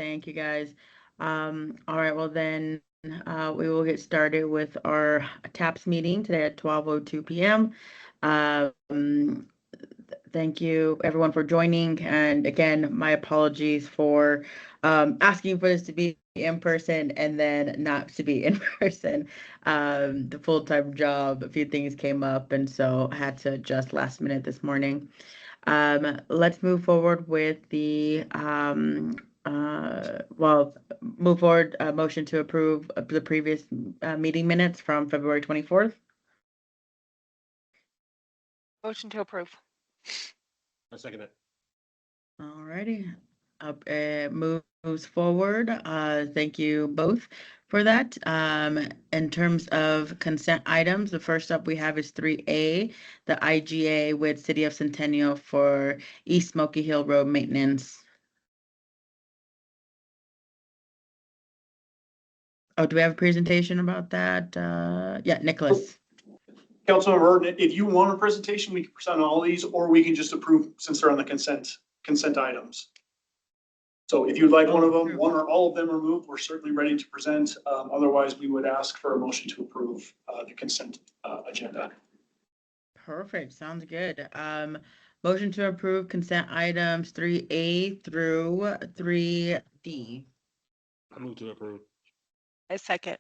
Thank you, guys. All right, well then, we will get started with our TAPS meeting today at 12:02 p.m. Thank you everyone for joining. And again, my apologies for asking for this to be in person and then not to be in person. The full-time job, a few things came up, and so I had to adjust last minute this morning. Let's move forward with the move forward motion to approve the previous meeting minutes from February 24th. Motion to approve. I second it. All righty. Moves forward. Thank you both for that. In terms of consent items, the first up we have is 3A, the IGA with City of Centennial for East Smoky Hill Road maintenance. Oh, do we have a presentation about that? Yeah, Nicholas. Councilmember Horton, if you want a presentation, we can present all these, or we can just approve since they're on the consent items. So if you'd like one of them, one or all of them removed, we're certainly ready to present. Otherwise, we would ask for a motion to approve the consent agenda. Perfect. Sounds good. Motion to approve consent items 3A through 3D. I move to approve. I second.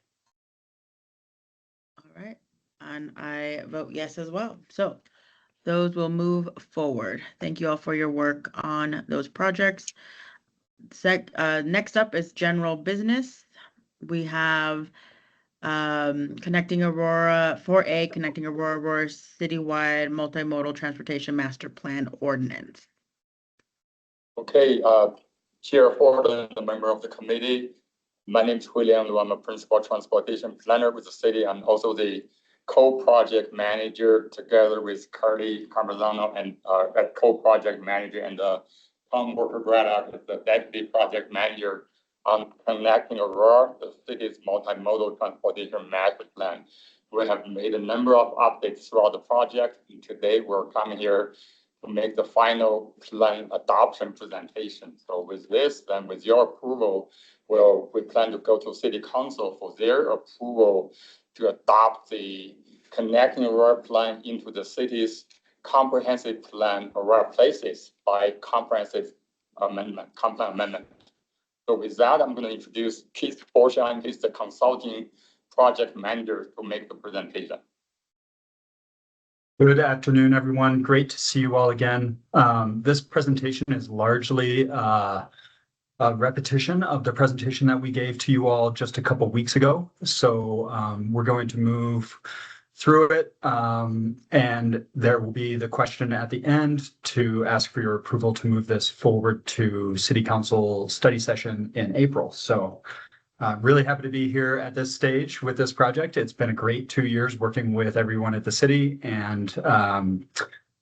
All right. And I vote yes as well. So those will move forward. Thank you all for your work on those projects. Next up is general business. We have Connecting Aurora 4A, Connecting Aurora Citywide Multimodal Transportation Master Plan Ordinance. Okay, Chair Horton, a member of the committee. My name is William. I'm a principal transportation planner with the city and also the co-project manager together with Carly Carmazano and co-project manager and Tom Worker Braddock, the deputy project manager on Connecting Aurora, the city's multimodal transportation master plan. We have made a number of updates throughout the project. And today we're coming here to make the final plan adoption presentation. So with this, then with your approval, we plan to go to City Council for their approval to adopt the Connecting Aurora plan into the city's comprehensive plan Aurora Places by comprehensive amendment, complaint amendment. So with that, I'm going to introduce Keith Forsheim. He's the consulting project manager to make the presentation. Good afternoon, everyone. Great to see you all again. This presentation is largely a repetition of the presentation that we gave to you all just a couple weeks ago. So we're going to move through it, and there will be the question at the end to ask for your approval to move this forward to City Council study session in April. So really happy to be here at this stage with this project. It's been a great 2 years working with everyone at the city, and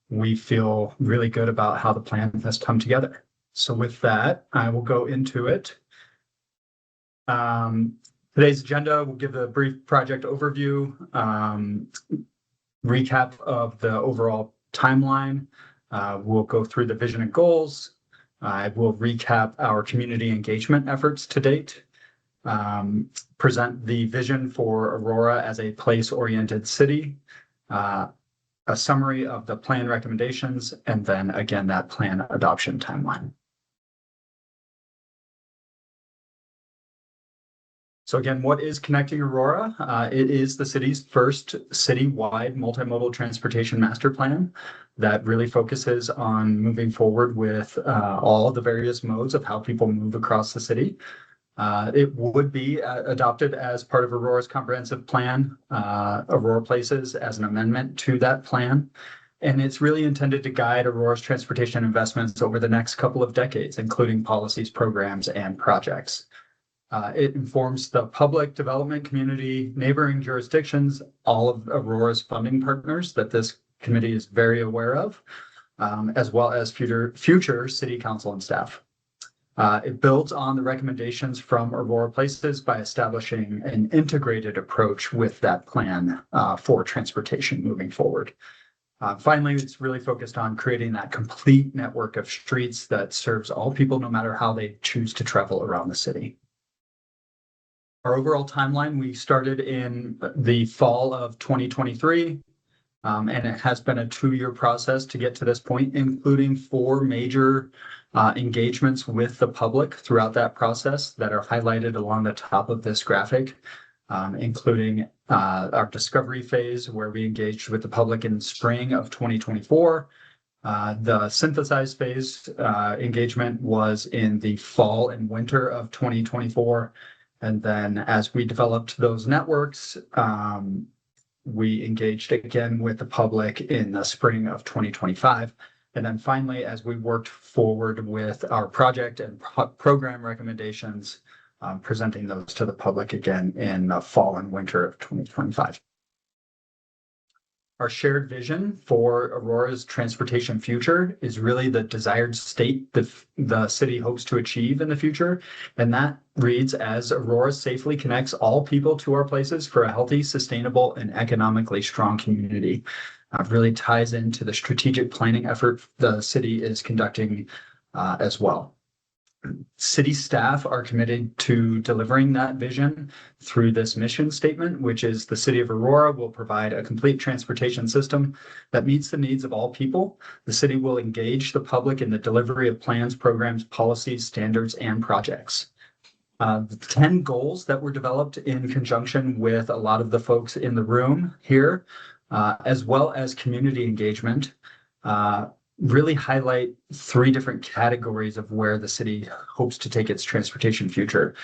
we feel really good about how the plan has come together. So with that, I will go into it. Today's agenda will give a brief project overview, recap of the overall timeline. We'll go through the vision and goals. I will recap our community engagement efforts to date, present the vision for Aurora as a place-oriented city, a summary of the plan recommendations, and then again, that plan adoption timeline. So again, what is Connecting Aurora? It is the city's first citywide multimodal transportation master plan that really focuses on moving forward with all the various modes of how people move across the city. It would be adopted as part of Aurora's comprehensive plan, Aurora Places, as an amendment to that plan. And it's really intended to guide Aurora's transportation investments over the next couple of decades, including policies, programs, and projects. It informs the public development community, neighboring jurisdictions, all of Aurora's funding partners that this committee is very aware of, as well as future city council and staff. It builds on the recommendations from Aurora Places by establishing an integrated approach with that plan for transportation moving forward. Finally, it's really focused on creating that complete network of streets that serves all people, no matter how they choose to travel around the city. Our overall timeline, we started in the fall of 2023, and it has been a 2-year process to get to this point, including 4 major engagements with the public throughout that process that are highlighted along the top of this graphic, including our discovery phase, where we engaged with the public in spring of 2024. The synthesize phase engagement was in the fall and winter of 2024. And then as we developed those networks, we engaged again with the public in the spring of 2025. And then finally, as we worked forward with our project and program recommendations, presenting those to the public again in the fall and winter of 2025. Our shared vision for Aurora's transportation future is really the desired state that the city hopes to achieve in the future. And that reads as Aurora safely connects all people to our places for a healthy, sustainable, and economically strong community. Really ties into the strategic planning effort the city is conducting as well. City staff are committed to delivering that vision through this mission statement, which is the City of Aurora will provide a complete transportation system that meets the needs of all people. The city will engage the public in the delivery of plans, programs, policies, standards, and projects. The 10 goals that were developed in conjunction with a lot of the folks in the room here, as well as community engagement, really highlight 3 different categories of where the city hopes to take its transportation future.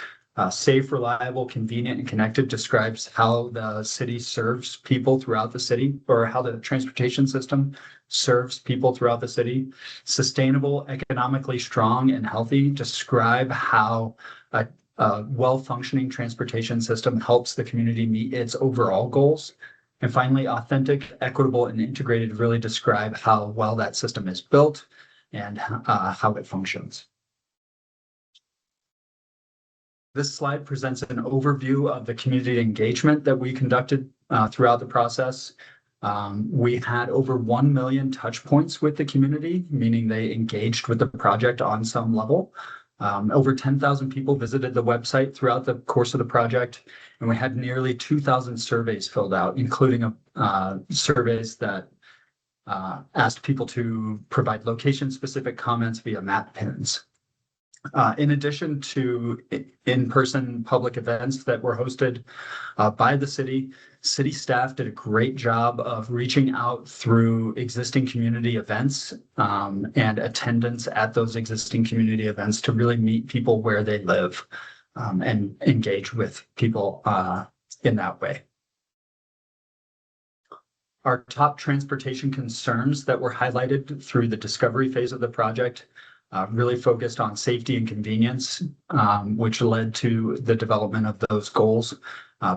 Safe, reliable, convenient, and connected describes how the city serves people throughout the city, or how the transportation system serves people throughout the city. Sustainable, economically strong, and healthy describe how a well-functioning transportation system helps the community meet its overall goals. And finally, authentic, equitable, and integrated really describe how well that system is built and how it functions. This slide presents an overview of the community engagement that we conducted throughout the process. We had over 1 million touch points with the community, meaning they engaged with the project on some level. Over 10,000 people visited the website throughout the course of the project, and we had nearly 2,000 surveys filled out, including surveys that asked people to provide location-specific comments via map pins. In addition to in-person public events that were hosted by the city staff did a great job of reaching out through existing community events and attendance at those existing community events to really meet people where they live and engage with people in that way. Our top transportation concerns that were highlighted through the discovery phase of the project really focused on safety and convenience, which led to the development of those goals.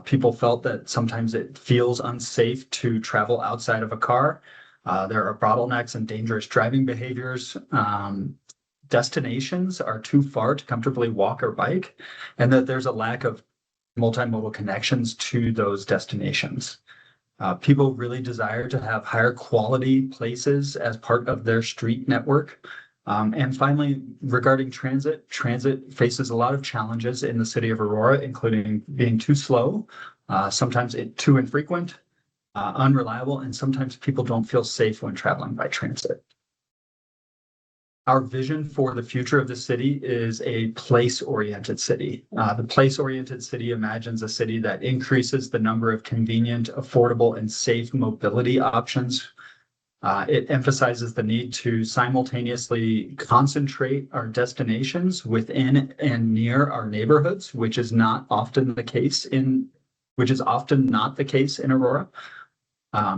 People felt that sometimes it feels unsafe to travel outside of a car. There are bottlenecks and dangerous driving behaviors. Destinations are too far to comfortably walk or bike, and that there's a lack of multimodal connections to those destinations. People really desire to have higher quality places as part of their street network. And finally, regarding transit faces a lot of challenges in the city of Aurora, including being too slow, sometimes too infrequent, unreliable, and sometimes people don't feel safe when traveling by transit. Our vision for the future of the city is a place-oriented city. The place-oriented city imagines a city that increases the number of convenient, affordable, and safe mobility options. It emphasizes the need to simultaneously concentrate our destinations within and near our neighborhoods, which is often not the case in Aurora.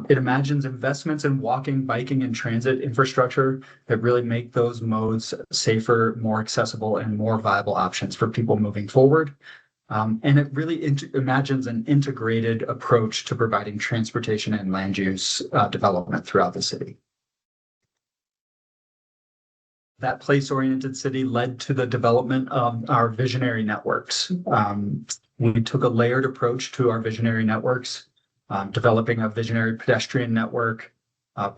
It imagines investments in walking, biking, and transit infrastructure that really make those modes safer, more accessible, and more viable options for people moving forward. And it really imagines an integrated approach to providing transportation and land use development throughout the city. That place-oriented city led to the development of our visionary networks. We took a layered approach to our visionary networks, developing a visionary pedestrian network,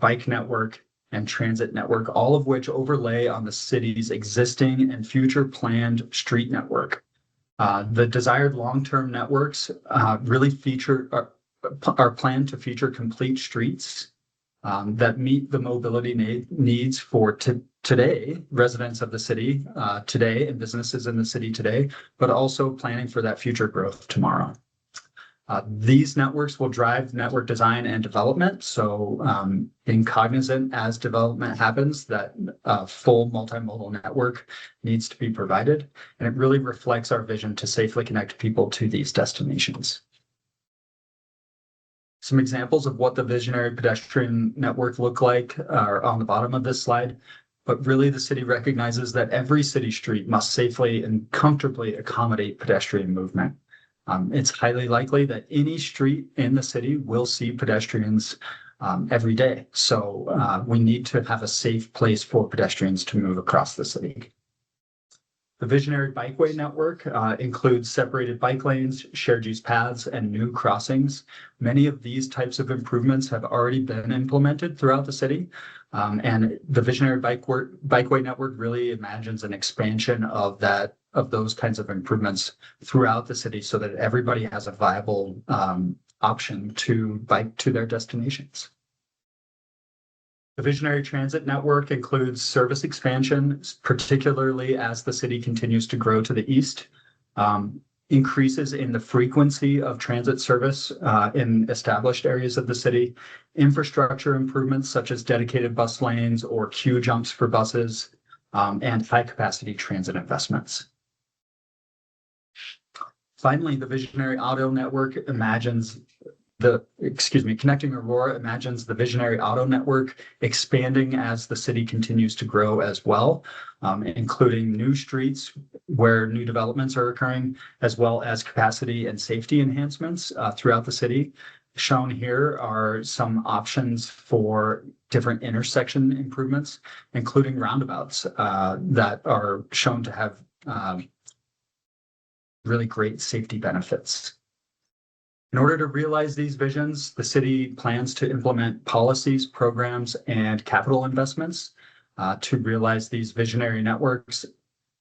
bike network, and transit network, all of which overlay on the city's existing and future planned street network. The desired long-term networks really are planned to feature complete streets that meet the mobility needs for today, residents of the city today, and businesses in the city today, but also planning for that future growth tomorrow. These networks will drive network design and development. So being cognizant as development happens that a full multimodal network needs to be provided. And it really reflects our vision to safely connect people to these destinations. Some examples of what the visionary pedestrian network look like are on the bottom of this slide. But really the city recognizes that every city street must safely and comfortably accommodate pedestrian movement. It's highly likely that any street in the city will see pedestrians every day. So we need to have a safe place for pedestrians to move across the city. The visionary bikeway network includes separated bike lanes, shared use paths, and new crossings. Many of these types of improvements have already been implemented throughout the city. And the visionary bikeway network really imagines an expansion of those kinds of improvements throughout the city so that everybody has a viable option to bike to their destinations. The visionary transit network includes service expansion, particularly as the city continues to grow to the east, increases in the frequency of transit service in established areas of the city, infrastructure improvements such as dedicated bus lanes or queue jumps for buses, and high capacity transit investments. Finally, the visionary auto network Connecting Aurora imagines the visionary auto network expanding as the city continues to grow as well, including new streets where new developments are occurring, as well as capacity and safety enhancements throughout the city. Shown here are some options for different intersection improvements, including roundabouts that are shown to have really great safety benefits. In order to realize these visions, the city plans to implement policies, programs, and capital investments to realize these visionary networks.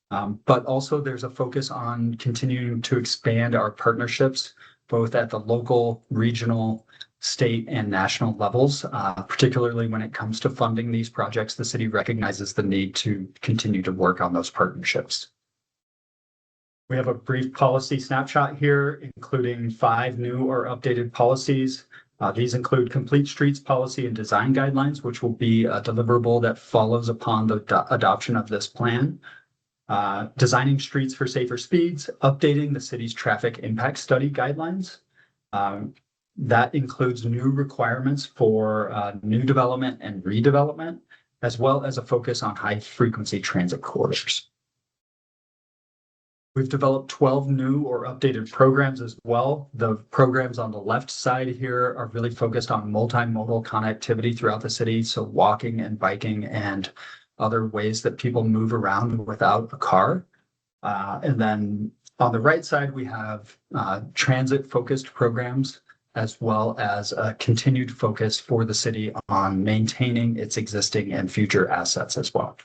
But also there's a focus on continuing to expand our partnerships, both at the local, regional, state, and national levels. Particularly when it comes to funding these projects, the city recognizes the need to continue to work on those partnerships. We have a brief policy snapshot here, including 5 new or updated policies. These include complete streets policy and design guidelines, which will be a deliverable that follows upon the adoption of this plan. Designing streets for safer speeds, updating the city's traffic impact study guidelines. That includes new requirements for new development and redevelopment, as well as a focus on high frequency transit corridors. We've developed 12 new or updated programs as well. The programs on the left side here are really focused on multimodal connectivity throughout the city. So walking and biking and other ways that people move around without a car. And then on the right side, we have transit focused programs, as well as a continued focus for the city on maintaining its existing and future assets as well.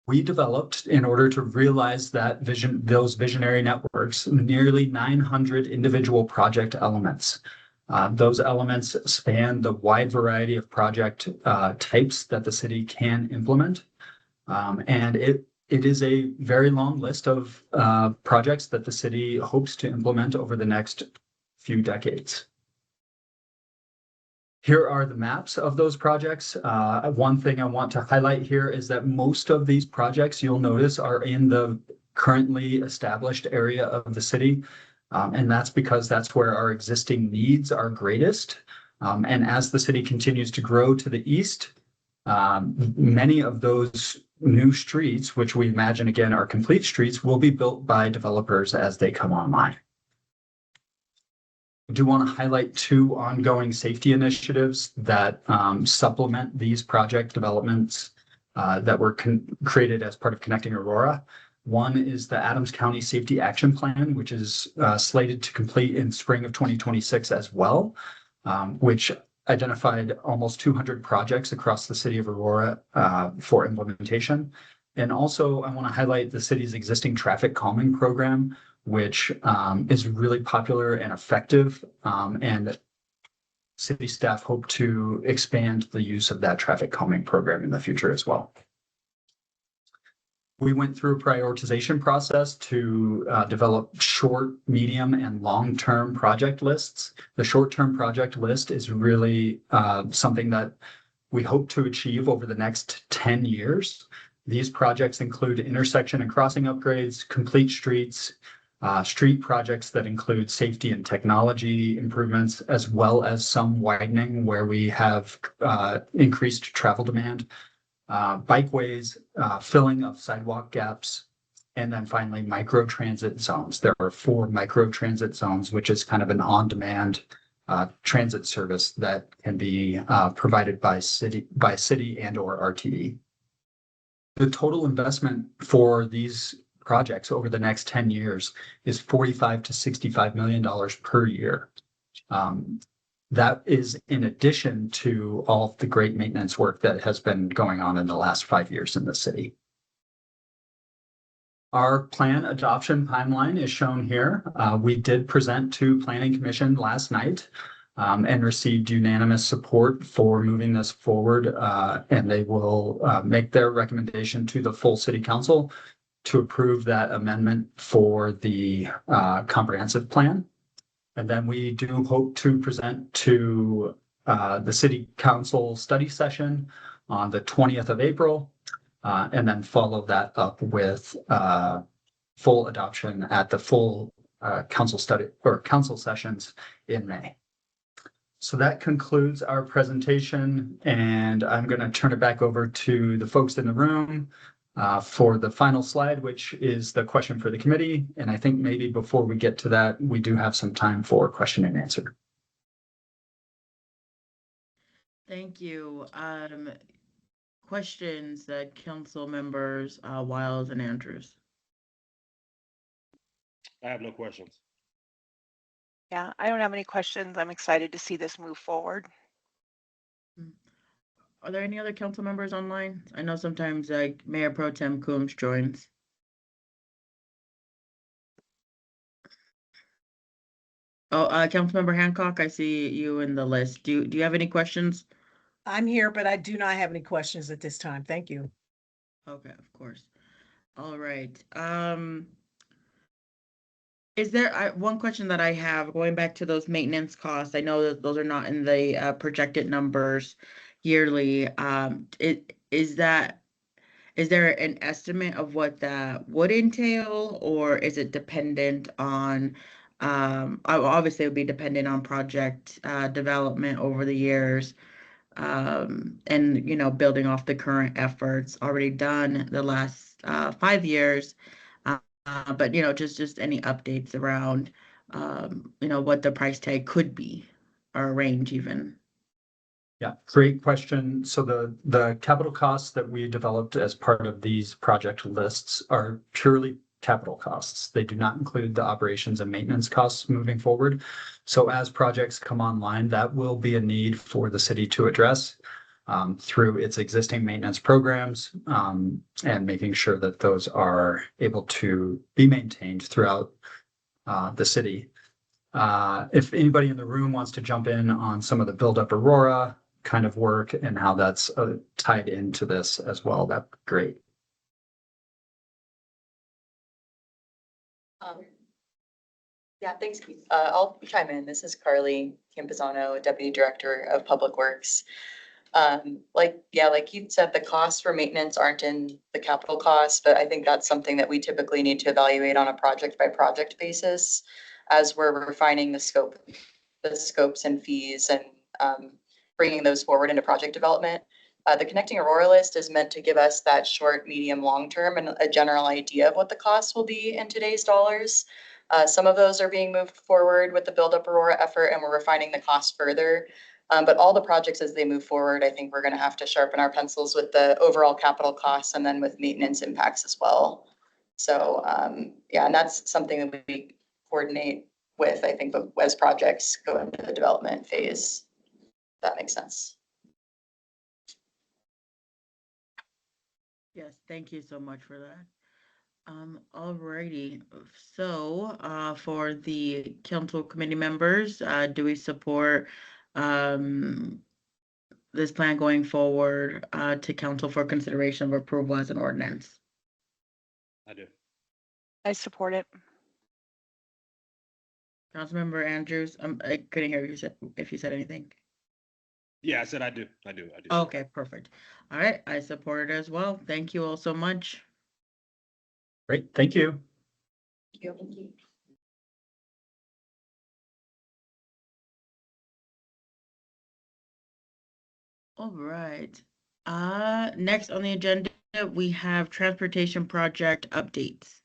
We developed, in order to realize that vision, those visionary networks, nearly 900 individual project elements. Those elements span the wide variety of project types that the city can implement. And it is a very long list of projects that the city hopes to implement over the next few decades. Here are the maps of those projects. One thing I want to highlight here is that most of these projects, you'll notice, are in the currently established area of the city. And that's because that's where our existing needs are greatest. And as the city continues to grow to the east, many of those new streets, which we imagine again are complete streets, will be built by developers as they come online. I do want to highlight 2 ongoing safety initiatives that supplement these project developments that were created as part of Connecting Aurora. One is the Adams County Safety Action Plan, which is slated to complete in spring of 2026 as well. which identified almost 200 projects across the city of Aurora for implementation. And also, I want to highlight the city's existing traffic calming program, which is really popular and effective. And city staff hope to expand the use of that traffic calming program in the future as well. We went through a prioritization process to develop short, medium, and long-term project lists. The short-term project list is really something that we hope to achieve over the next 10 years. These projects include intersection and crossing upgrades, complete streets, street projects that include safety and technology improvements, as well as some widening where we have increased travel demand, bikeways, filling of sidewalk gaps, and then finally micro transit zones. There are 4 micro transit zones, which is kind of an on-demand transit service that can be provided by city and or RTE. The total investment for these projects over the next 10 years is $45 to $65 million per year. That is in addition to all of the great maintenance work that has been going on in the last 5 years in the city. Our plan adoption timeline is shown here. We did present to Planning Commission last night and received unanimous support for moving this forward. And they will make their recommendation to the full city council to approve that amendment for the comprehensive plan. And then we do hope to present to the city council study session on the 20th of April, and then follow that up with full adoption at the full council study or council sessions in May. So that concludes our presentation, and I'm going to turn it back over to the folks in the room for the final slide, which is the question for the committee. And I think maybe before we get to that, we do have some time for question and answer. Thank you. Questions, council members, Wiles and Andrews. I have no questions. Yeah, I don't have any questions. I'm excited to see this move forward. Are there any other council members online? I know sometimes Mayor Pro Tem Coombs joins. Oh, Councilmember Hancock, I see you in the list. Do you have any questions? I'm here, but I do not have any questions at this time. Thank you. Okay, of course. All right. Is there one question that I have going back to those maintenance costs? I know that those are not in the projected numbers yearly. Is there an estimate of what that would entail, or is it dependent on obviously it would be dependent on project development over the years, and building off the current efforts already done the last 5 years, but just any updates around what the price tag could be, or a range even. Yeah, great question. So the capital costs that we developed as part of these project lists are purely capital costs. They do not include the operations and maintenance costs moving forward. So as projects come online, that will be a need for the city to address through its existing maintenance programs, and making sure that those are able to be maintained throughout the city. If anybody in the room wants to jump in on some of the Build Up Aurora kind of work and how that's tied into this as well, that'd be great. Yeah, thanks, Keith. I'll chime in. This is Carly Campizano, Deputy Director of Public Works. Like Keith said, the costs for maintenance aren't in the capital costs, but I think that's something that we typically need to evaluate on a project by project basis as we're refining the scopes and fees and bringing those forward into project development. The Connecting Aurora list is meant to give us that short, medium, long term and a general idea of what the costs will be in today's dollars. Some of those are being moved forward with the Build Up Aurora effort, and we're refining the costs further. But all the projects as they move forward, I think we're going to have to sharpen our pencils with the overall capital costs and then with maintenance impacts as well. So yeah, and that's something that we coordinate with, I think, as projects go into the development phase. that makes sense. Yes, thank you so much for that. Alrighty, so, for the council committee members, do we support, this plan going forward, to council for consideration of approval as an ordinance? I do. I support it. Councilmember Andrews, I couldn't hear you if you said anything. Yeah, I said I do. I do. Okay, perfect. All right, I support it as well. Thank you all so much. Great, thank you. Thank you. All right. Next on the agenda, we have transportation project updates.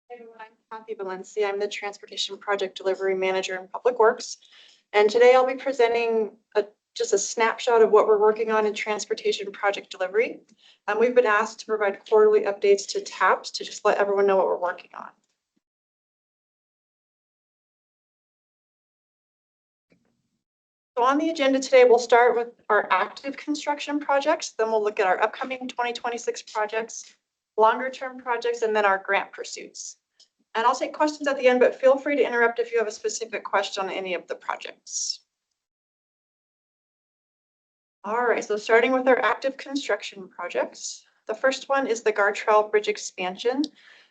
Hey everyone, I'm Kathy Valencia. I'm the Transportation Project Delivery Manager in Public Works. And today I'll be presenting just a snapshot of what we're working on in transportation project delivery. We've been asked to provide quarterly updates to TAPS to just let everyone know what we're working on. So on the agenda today, we'll start with our active construction projects. Then we'll look at our upcoming 2026 projects, longer term projects, and then our grant pursuits. And I'll take questions at the end, but feel free to interrupt if you have a specific question on any of the projects. All right, so starting with our active construction projects. The first one is the Gartrell Bridge expansion.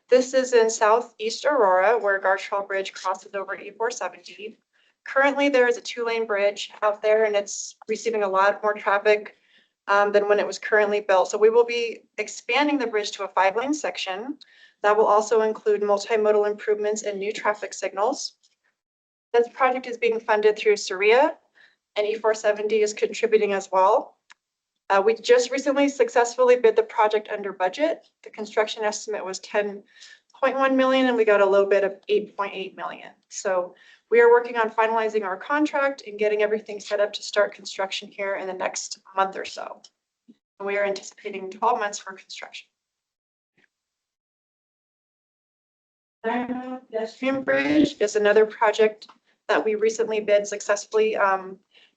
This is in southeast Aurora where Gartrell Bridge crosses over E470. Currently, there is a 2-lane bridge out there and it's receiving a lot more traffic than when it was currently built. So we will be expanding the bridge to a 5-lane section. That will also include multimodal improvements and new traffic signals. This project is being funded through SREA, and E470 is contributing as well. We just recently successfully bid the project under budget. The construction estimate was 10.1 million and we got a low bid of 8.8 million. So we are working on finalizing our contract and getting everything set up to start construction here in the next month or so. And we are anticipating 12 months for construction. Pedestrian Bridge is another project that we recently bid successfully.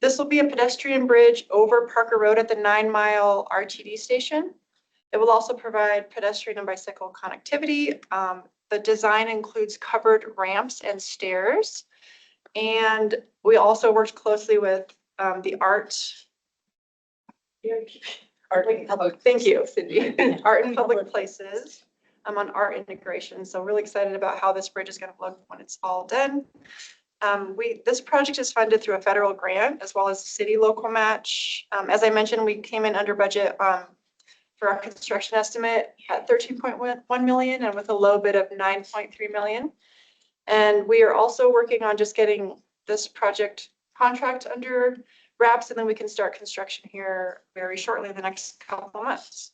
This will be a pedestrian bridge over Parker Road at the 9-mile RTD station. It will also provide pedestrian and bicycle connectivity. The design includes covered ramps and stairs. And we also worked closely with the Art and Public, thank you, Cindy. Art and Public Places. I'm on art integration, so really excited about how this bridge is going to look when it's all done. This project is funded through a federal grant as well as city local match. As I mentioned, we came in under budget for our construction estimate at 13.1 million and with a low bid of 9.3 million. And we are also working on just getting this project contract under wraps, and then we can start construction here very shortly in the next couple of months.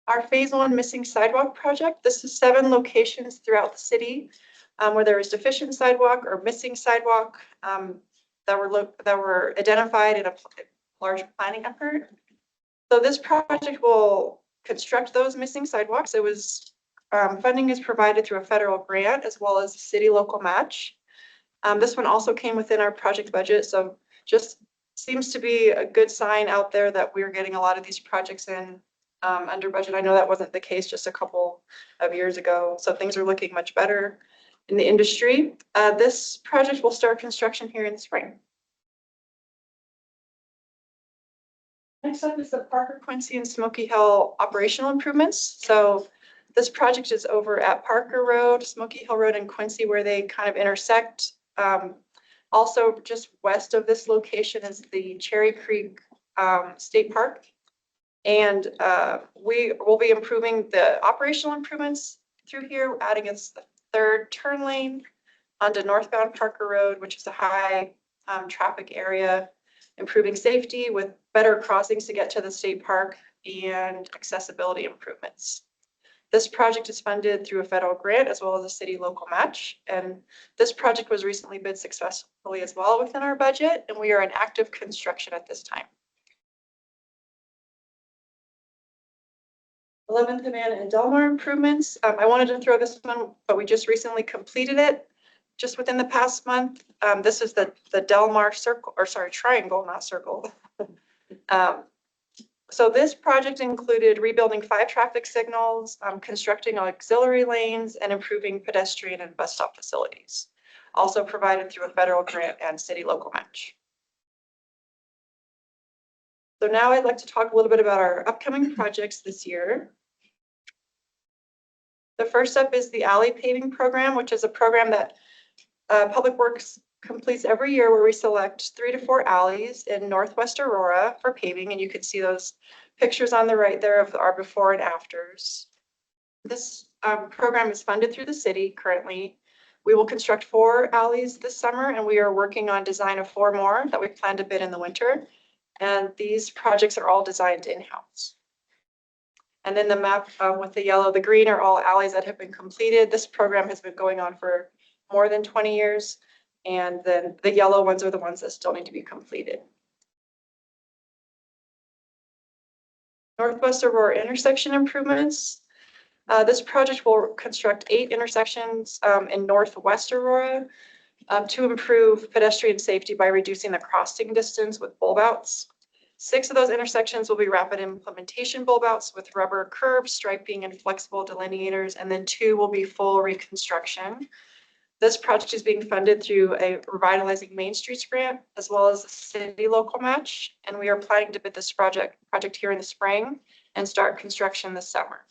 Our phase 1 missing sidewalk project. This is 7 locations throughout the city where there is deficient sidewalk or missing sidewalk that were identified in a large planning effort. So this project will construct those missing sidewalks. It was funding is provided through a federal grant as well as a city local match. This one also came within our project budget, so just seems to be a good sign out there that we're getting a lot of these projects in under budget. I know that wasn't the case just a couple of years ago, so things are looking much better in the industry. This project will start construction here in the spring. Next up is the Parker, Quincy, and Smoky Hill operational improvements. So this project is over at Parker Road, Smoky Hill Road, and Quincy, where they kind of intersect. Also, just west of this location is the Cherry Creek State Park. And we will be improving the operational improvements through here, adding a 3rd turn lane onto northbound Parker Road, which is a high traffic area, improving safety with better crossings to get to the state park and accessibility improvements. This project is funded through a federal grant as well as a city local match. And this project was recently bid successfully as well within our budget, and we are in active construction at this time. 11th Amana and Delmar improvements. I wanted to throw this one, but we just recently completed it just within the past month. This is the Delmar circle, or sorry, triangle, not circle. So this project included rebuilding 5 traffic signals, constructing auxiliary lanes, and improving pedestrian and bus stop facilities. Also provided through a federal grant and city local match. So now I'd like to talk a little bit about our upcoming projects this year. The first up is the alley paving program, which is a program that Public Works completes every year, where we select 3 to 4 alleys in Northwest Aurora for paving. And you can see those pictures on the right there of our before and afters. This program is funded through the city currently. We will construct 4 alleys this summer, and we are working on design of 4 more that we plan to bid in the winter. And these projects are all designed in-house. And then the map with the yellow, the green are all alleys that have been completed. This program has been going on for more than 20 years. And then the yellow ones are the ones that still need to be completed. Northwest Aurora intersection improvements. This project will construct 8 intersections in Northwest Aurora to improve pedestrian safety by reducing the crossing distance with bulb outs. 6 of those intersections will be rapid implementation bulb outs with rubber curbs, striping, and flexible delineators, and then 2 will be full reconstruction. This project is being funded through a Revitalizing Main Streets grant, as well as a city local match, and we are planning to bid this project here in the spring and start construction this summer.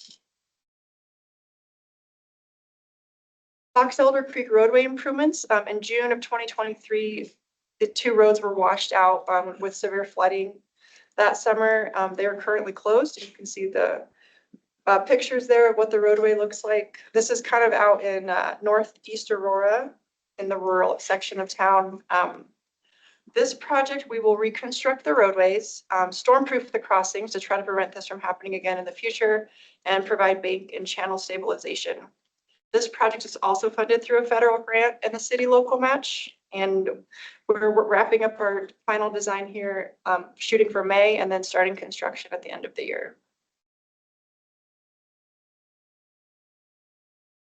Fox Elder Creek roadway improvements. In June of 2023, the 2 roads were washed out with severe flooding that summer. They are currently closed. You can see the pictures there of what the roadway looks like. This is kind of out in Northeast Aurora in the rural section of town. This project, we will reconstruct the roadways, stormproof the crossings to try to prevent this from happening again in the future, and provide bank and channel stabilization. This project is also funded through a federal grant and a city local match. And we're wrapping up our final design here, shooting for May, and then starting construction at the end of the year.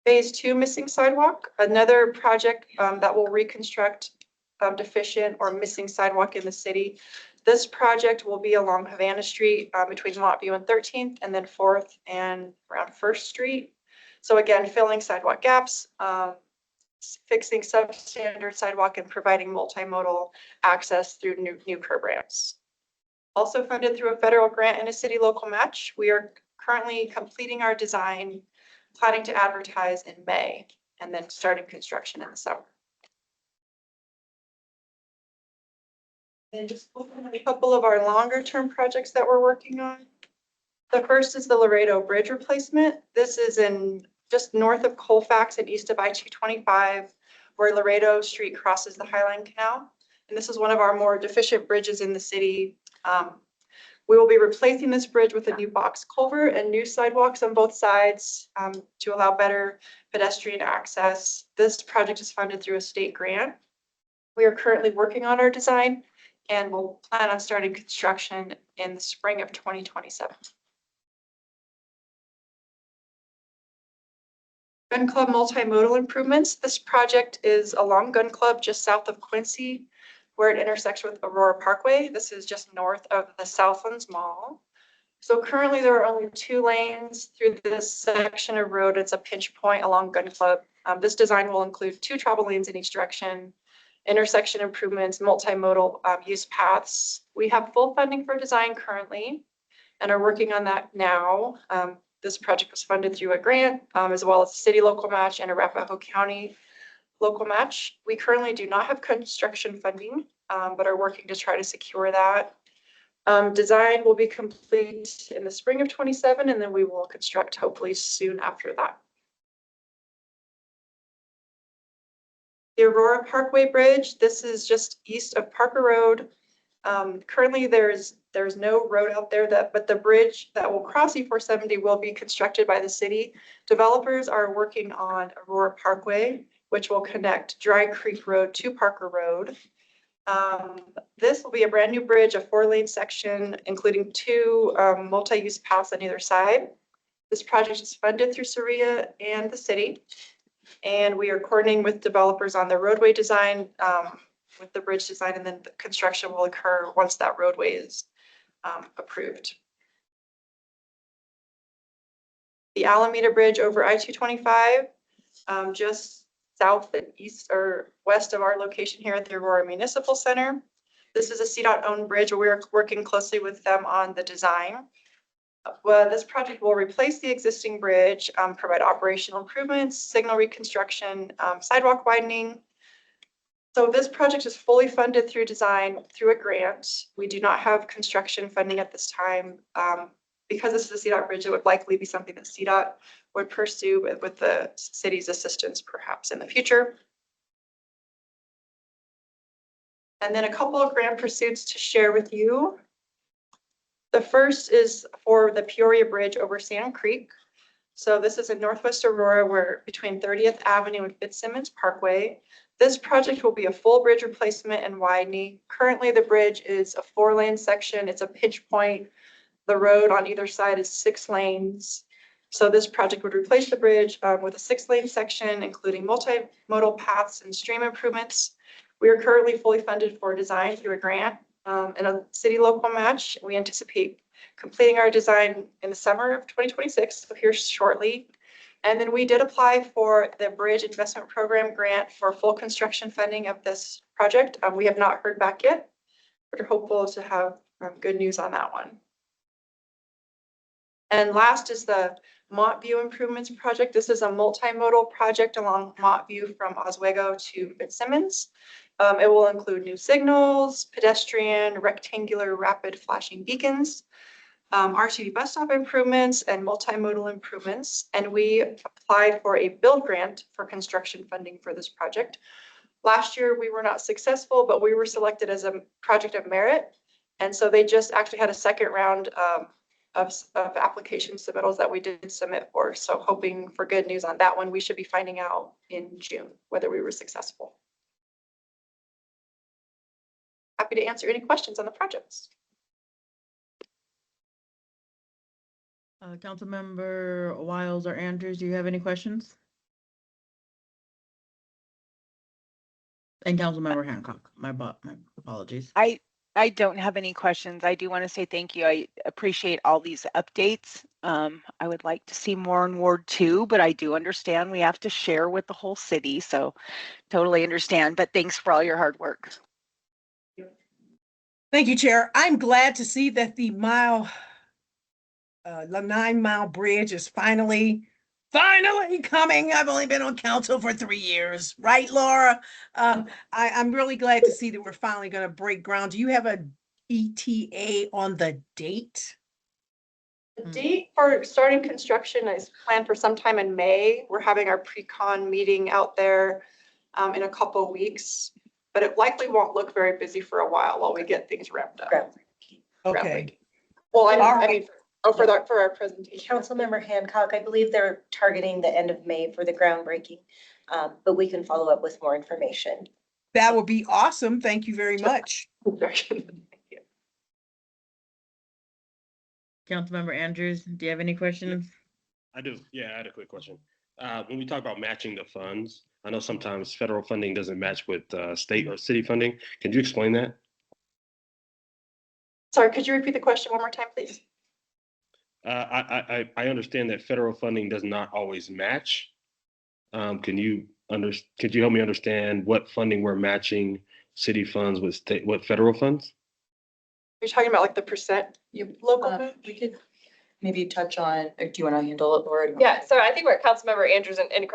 Phase 2 missing sidewalk, another project that will reconstruct deficient or missing sidewalk in the city. This project will be along Havana Street between Montview and 13th, and then 4th and around 1st Street. So again, filling sidewalk gaps, fixing substandard sidewalk, and providing multimodal access through new curb ramps. Also funded through a federal grant and a city local match. We are currently completing our design, planning to advertise in May, and then starting construction in the summer. And just a couple of our longer term projects that we're working on. The first is the Laredo Bridge replacement. This is in just north of Colfax and east of I-225, where Laredo Street crosses the Highline Canal. And this is one of our more deficient bridges in the city. We will be replacing this bridge with a new box culvert and new sidewalks on both sides to allow better pedestrian access. This project is funded through a state grant. We are currently working on our design, and we'll plan on starting construction in the spring of 2027. Gun Club multimodal improvements. This project is along Gun Club just south of Quincy, where it intersects with Aurora Parkway. This is just north of the Southlands Mall. So currently there are only 2 lanes through this section of road. It's a pinch point along Gun Club. This design will include 2 travel lanes in each direction, intersection improvements, multimodal use paths. We have full funding for design currently and are working on that now. This project was funded through a grant, as well as a city local match and Arapahoe County local match. We currently do not have construction funding, but are working to try to secure that. Design will be complete in the spring of 27, and then we will construct hopefully soon after that. The Aurora Parkway Bridge, this is just east of Parker Road. Currently, there's no road out there but the bridge that will cross E470 will be constructed by the city. Developers are working on Aurora Parkway, which will connect Dry Creek Road to Parker Road. This will be a brand new bridge, a 4-lane section, including 2 multi-use paths on either side. This project is funded through SREA and the city. And we are coordinating with developers on the roadway design, with the bridge design, and then the construction will occur once that roadway is approved. The Alameda Bridge over I-225, just south and east or west of our location here at the Aurora Municipal Center. This is a CDOT-owned bridge where we're working closely with them on the design. Well, this project will replace the existing bridge, provide operational improvements, signal reconstruction, sidewalk widening. So this project is fully funded through design through a grant. We do not have construction funding at this time. Because this is a CDOT bridge, it would likely be something that CDOT would pursue with the city's assistance perhaps in the future. And then a couple of grant pursuits to share with you. The first is for the Peoria Bridge over Sand Creek. So this is in Northwest Aurora, where between 30th Avenue and Fitzsimmons Parkway. This project will be a full bridge replacement and widening. Currently, the bridge is a 4-lane section. It's a pinch point. The road on either side is 6 lanes. So this project would replace the bridge with a 6-lane section, including multimodal paths and stream improvements. We are currently fully funded for design through a grant and a city local match. We anticipate completing our design in the summer of 2026, so here shortly. And then we did apply for the Bridge Investment Program grant for full construction funding of this project. We have not heard back yet, but are hopeful to have good news on that one. And last is the Montview Improvements Project. This is a multimodal project along Montview from Oswego to Fitzsimmons. It will include new signals, pedestrian, rectangular, rapid flashing beacons, RTD bus stop improvements, and multimodal improvements. And we applied for a build grant for construction funding for this project. Last year, we were not successful, but we were selected as a project of merit. And so they just actually had a second round of application submittals that we did submit for. So hoping for good news on that one. We should be finding out in June whether we were successful. Happy to answer any questions on the projects. Councilmember Wiles or Andrews, do you have any questions? And Councilmember Hancock, my apologies. I don't have any questions. I do want to say thank you. I appreciate all these updates. I would like to see more in Ward 2, but I do understand we have to share with the whole city. So totally understand, but thanks for all your hard work. Thank you, Chair. I'm glad to see that the 9-mile bridge is finally coming. I've only been on council for 3 years, right, Laura? I'm really glad to see that we're finally going to break ground. Do you have a ETA on the date? The date for starting construction is planned for sometime in May. We're having our pre-con meeting out there in a couple of weeks, but it likely won't look very busy for a while we get things wrapped up. Okay. Well, All I mean, for our presentation. Councilmember Hancock, I believe they're targeting the end of May for the groundbreaking, but we can follow up with more information. That would be awesome. Thank you very much. Councilmember Andrews, do you have any questions? I do. Yeah, I had a quick question. When we talk about matching the funds, I know sometimes federal funding doesn't match with state or city funding. Can you explain that? Sorry, could you repeat the question one more time, please? I understand that federal funding does not always match. Could you help me understand what funding we're matching city funds with what federal funds? You're talking about like the percent local? We could maybe touch on, or do you want to handle it, Laura? Yeah, so I think what Councilmember Andrews and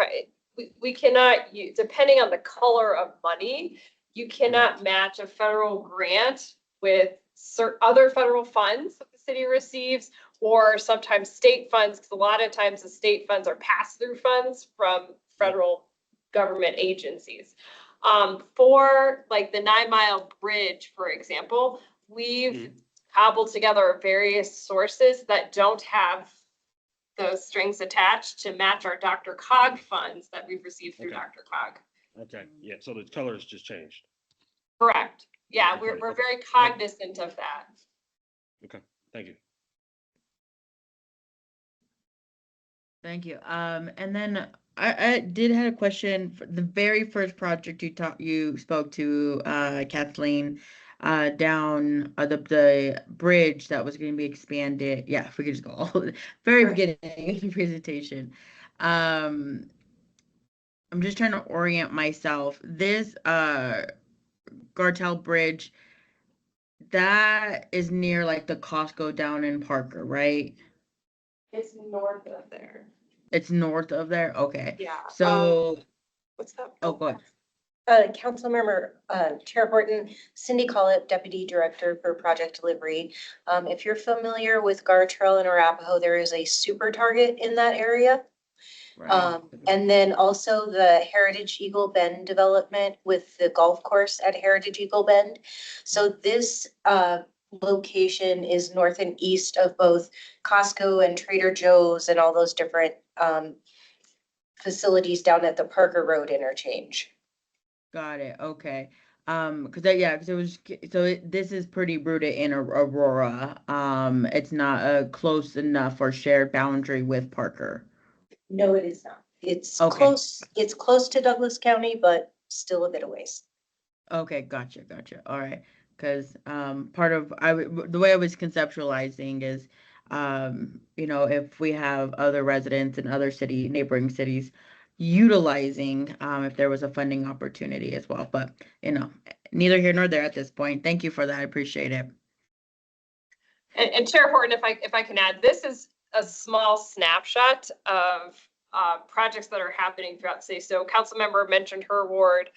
we cannot, depending on the color of money, you cannot match a federal grant with other federal funds that the city receives, or sometimes state funds, because a lot of times the state funds are pass-through funds from federal government agencies. For like the 9-mile bridge, for example, we've cobbled together various sources that don't have those strings attached to match our Dr. Cog funds that we've received through Okay. Dr. Cog. Okay, yeah, so the colors just changed. Correct. Yeah, Okay, we're okay. very cognizant of that. Okay, thank you. Thank you. And then I did have a question for the very first project you spoke to, Kathleen, down the bridge that was going to be expanded. Yeah, if we could just go all the very beginning of the presentation. I'm just trying to orient myself. This Gartel Bridge, that is near like the Costco down in Parker, right? It's north of there. It's north of there? Okay. Yeah. So, What's that? oh, go ahead. Councilmember, Chair Horton, Cindy Collett, Deputy Director for Project Delivery. If you're familiar with Gartrell and Arapahoe, there is a super target in that area. Right. And then also the Heritage Eagle Bend development with the golf course at Heritage Eagle Bend. So this location is north and east of both Costco and Trader Joe's and all those different facilities down at the Parker Road interchange. Got it. Okay. Because it was this is pretty rooted in Aurora. It's not close enough or shared boundary with Parker. No, it is not. It's Okay. close. It's close to Douglas County, but still a bit of ways. Okay, gotcha. All right. Because part of the way I was conceptualizing is, if we have other residents in other neighboring cities utilizing, if there was a funding opportunity as well. But neither here nor there at this point. Thank you for that. I appreciate it. And Chair Horton, if I can add, this is a small snapshot of projects that are happening throughout the city. So Councilmember mentioned her ward.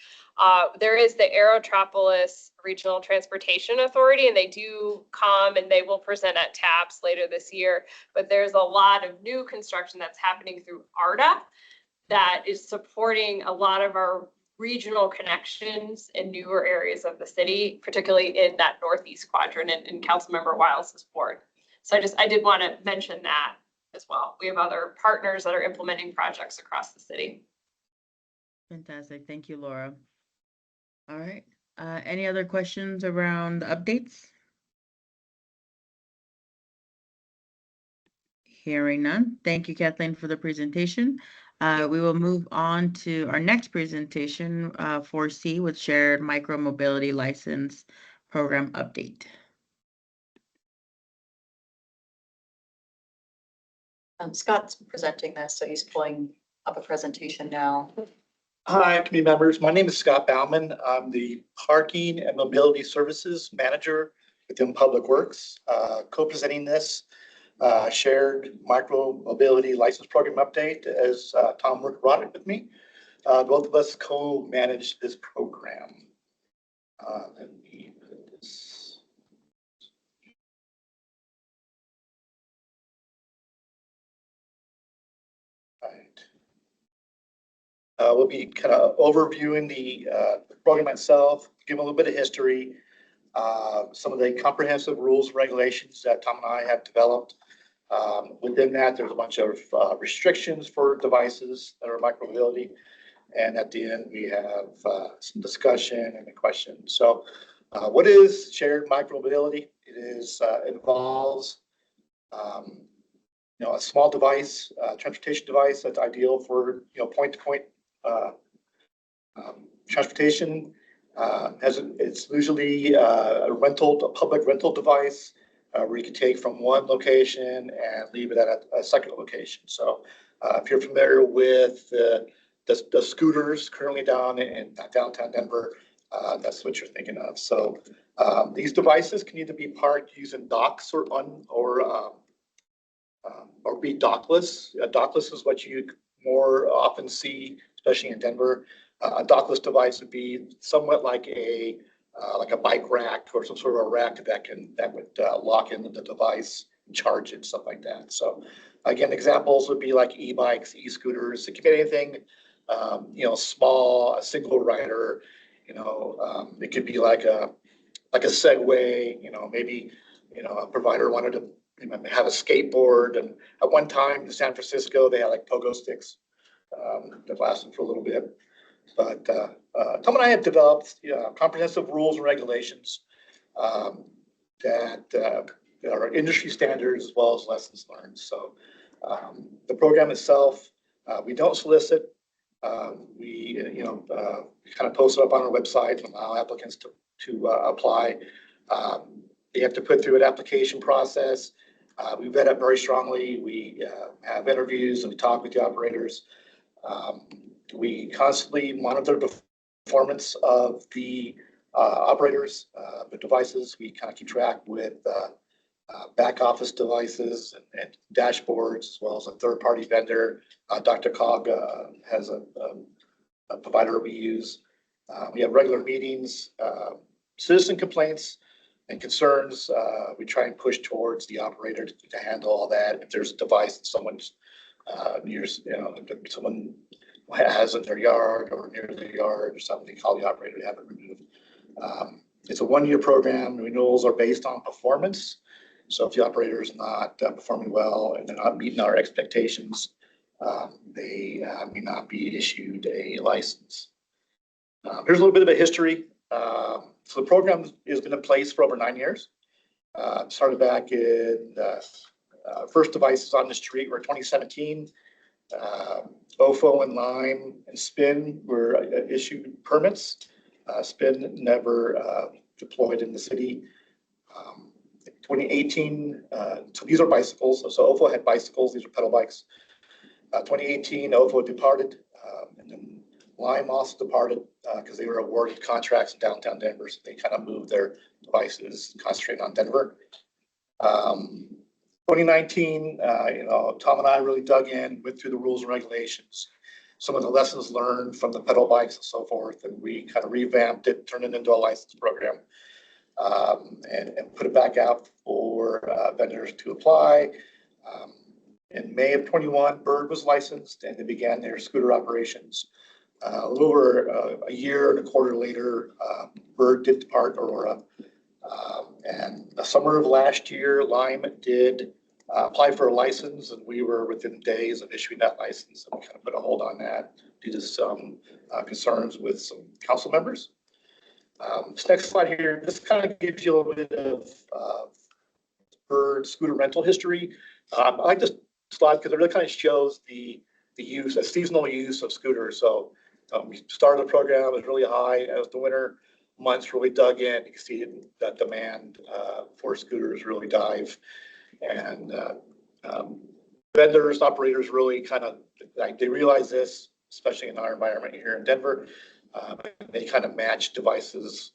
There is the Aerotropolis Regional Transportation Authority, and they do come and they will present at TAPS later this year. But there's a lot of new construction that's happening through ARDA that is supporting a lot of our regional connections in newer areas of the city, particularly in that northeast quadrant and Councilmember Wiles' ward. So I did want to mention that as well. We have other partners that are implementing projects across the city. Fantastic. Thank you, Laura. All right. Any other questions around the updates? Hearing none. Thank you, Kathleen, for the presentation. We will move on to our next presentation, 4C, with Shared Micromobility License Program Update. Scott's presenting this, so he's pulling up a presentation now. Hi, committee members. My name is Scott Bauman. I'm the Parking and Mobility Services Manager within Public Works. Co-presenting this Shared Micro-Mobility License Program Update as Tom brought it with me. Both of us co-manage this program. Let me put this. All right. We'll be kind of overviewing the program itself, give a little bit of history, some of the comprehensive rules and regulations that Tom and I have developed. Within that, there's a bunch of restrictions for devices that are micromobility. And at the end, we have some discussion and a question. So what is shared micromobility? It involves a small device, transportation device that's ideal for point-to-point transportation. It's usually a public rental device where you can take from one location and leave it at a second location. So if you're familiar with the scooters currently down in downtown Denver, that's what you're thinking of. So these devices can either be parked using docks or be dockless. Dockless is what you more often see, especially in Denver. A dockless device would be somewhat like a bike rack or some sort of a rack that would lock into the device and charge it, stuff like that. So again, examples would be like e-bikes, e-scooters. It can be anything, small, a single rider. It could be like a like a Segway, maybe, a provider wanted to have a skateboard. And at one time in San Francisco, they had like pogo sticks that lasted for a little bit. But Tom and I have developed comprehensive rules and regulations that are industry standards as well as lessons learned. So the program itself, we don't solicit. We kind of post it up on our website and allow applicants to apply. They have to put through an application process. We vet it very strongly. We have interviews and we talk with the operators. We constantly monitor the performance of the operators, the devices. We kind of keep track with back office devices and dashboards, as well as a third-party vendor. Dr. Cog has a provider we use. We have regular meetings, citizen complaints and concerns. We try and push towards the operator to handle all that. If there's a device that someone's someone has in their yard or near their yard or something, they call the operator to have it removed. It's a 1-year program. Renewals are based on performance. So if the operator is not performing well and they're not meeting our expectations, they may not be issued a license. Here's a little bit of a history. So the program has been in place for over 9 years. Started back in first devices on the street were 2017. OFO and Lime and Spin were issued permits. Spin never deployed in the city. 2018, so these are bicycles. So OFO had bicycles, these are pedal bikes. 2018, OFO departed, and then Lime also departed because they were awarded contracts in downtown Denver. So they kind of moved their devices, concentrating on Denver. 2019, Tom and I really dug in, went through the rules and regulations, some of the lessons learned from the pedal bikes and so forth, and we kind of revamped it, turned it into a license program, and put it back out for vendors to apply. In May of 21, Bird was licensed and they began their scooter operations. A little over a year and a quarter later, Bird did depart Aurora. And the summer of last year, Lime did apply for a license, and we were within days of issuing that license. And we kind of put a hold on that due to some concerns with some council members. This next slide here, this kind of gives you a little bit of Bird scooter rental history. I like this slide because it really kind of shows the use, a seasonal use of scooters. So we started the program, it was really high as the winter months really dug in. You can see that demand for scooters really dive. And vendors, operators really kind of, they realize this, especially in our environment here in Denver. They kind of match devices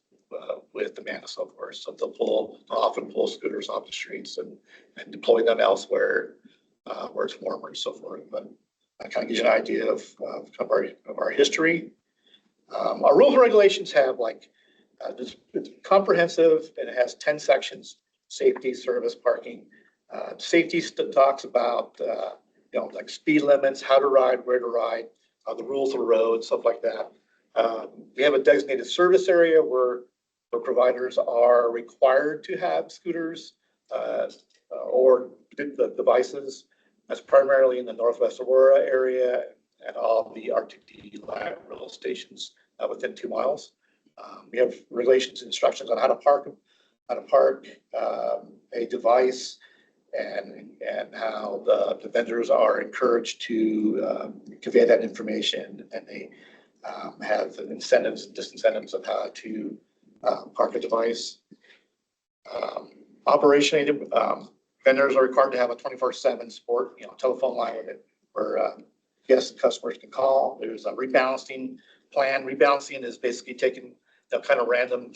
with demand and so forth. So they'll often pull scooters off the streets and deploy them elsewhere where it's warmer and so forth. But that kind of gives you an idea of our history. Our rules and regulations have it's comprehensive and it has 10 sections: safety, service, parking. Safety talks about like speed limits, how to ride, where to ride, the rules of the road, stuff like that. We have a designated service area where providers are required to have scooters or the devices. That's primarily in the Northwest Aurora area and all the RTD light rail stations within 2 miles. We have regulations and instructions on how to park a device, and how the vendors are encouraged to convey that information, and they have incentives and disincentives of how to park a device. Operation, vendors are required to have a 24/7 support, telephone line with it, where guests and customers can call. There's a rebalancing plan. Rebalancing is basically taking kind of random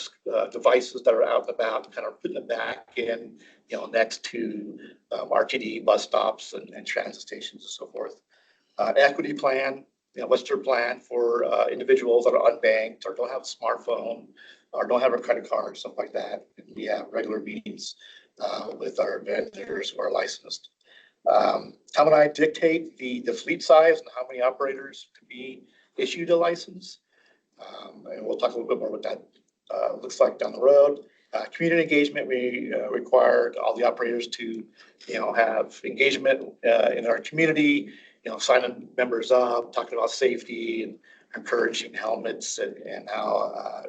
devices that are out and about, kind of putting them back in, next to RTD bus stops and transit stations and so forth. Equity plan, what's their plan for individuals that are unbanked or don't have a smartphone or don't have a credit card, stuff like that. And we have regular meetings with our vendors who are licensed. Tom and I dictate the fleet size and how many operators can be issued a license. And we'll talk a little bit more what that looks like down the road. Community engagement, we required all the operators to, have engagement in our community, signing members up, talking about safety and encouraging helmets and how